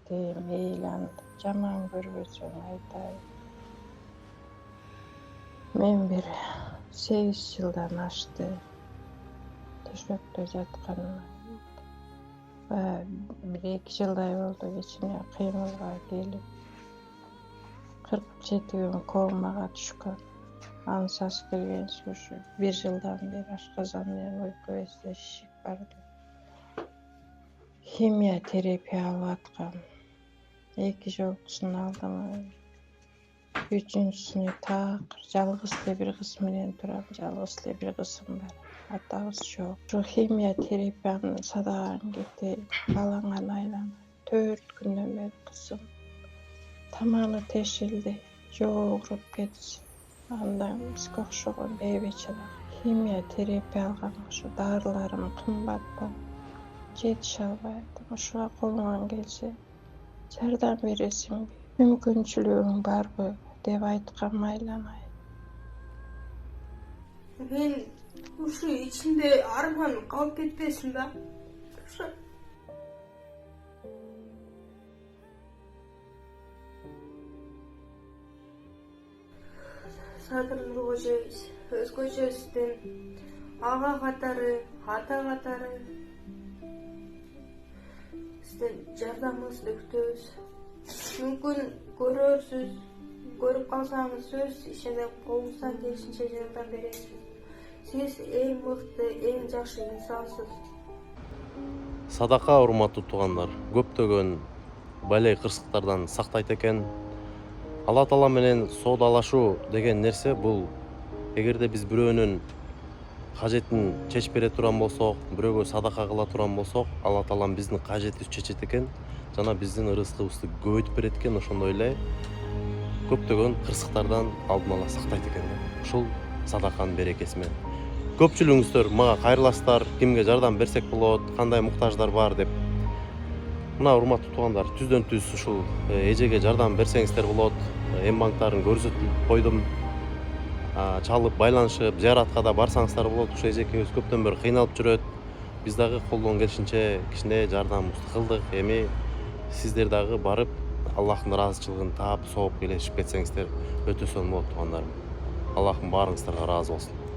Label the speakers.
Speaker 1: дейм, эйланып, жаман көрбөсөң айтайын. Мен бир 8 жылдан ашты төшөктө жатканыма. Бир 2 жылдай болду кичине кыймылга келип. 47 күн комага түшкөн. Ансыз келгенсиз ушу 1 жылдан бeri ашказан менен уйку безде шишик бар деп. Химия терапия алып аткам. 2 жолкусун алдым. 3-сүнө так жалгыз эле бир кыз менен турам. Жалгыз эле бир кызым бар. Атабыз жок. Ушу химия терапияны садаган кезде балаңан айланып 4 күндөн бери кызым тамагы тешилди, жогуруп кетти. Андан бизге окшогон бейбечелер. Химия терапия алганга ушу дарыларым кымбат болуп жетише албайт. Ушуга колуңан келсе жардам бересиңби? Мүмкүнчүлүгүң барбы деп айткам айланай.
Speaker 2: Мен ушу ичимде арман калып кетпесин да. Садыр Нуркожоевич өзгөчөсүнөн ага катары, ата катары сизден жардамыңызды күтөбүз. Мүмкүн көрөрсүз, көрүп калсаңыз сөз ишенем колуңуздан келишинче жардам бересиз. Сиз эң мыкты, эң жакшы инсансыз.
Speaker 3: Садака урматтуу туугандар, көптөгөн балей кырсыктардан сактайт экен. Алла Таала менен соодалашуу деген нерсе бул эгерде биз бирөөнүн кажетин чечип бере турган болсок, бирөөгө садака кыла турган болсок, Алла Таалам биздин кажетибизди чечет экен жана биздин ырызкыбызды көбөйтүп берет экен. Ошондой эле көптөгөн кырсыктардан алдын ала сактайт экен. Ушул садаканын берекеси менен. Көпчүлүгүңүздөр мага кайрыласыздар, кимге жардам берсек болот, кандай муктаждар бар деп. Мына урматтуу туугандар, түздөн түз ушул эжеге жардам берсеңиздер болот. М-банктарын көрсөтүп койдум. Чалып байланышып, зыяратка да барсаңыздар болот. Ушу эжекебиз көптөн бери кыйналып жүрөт. Биз дагы колдон келишинче кичине жардамыбызды кылдык. Эми сиздер дагы барып Аллахтын ыраазычылыгын таап, сооп келишип кетсеңиздер өтө сонун болот туугандарым. Аллахым баарыңыздарга ыраазы болсун.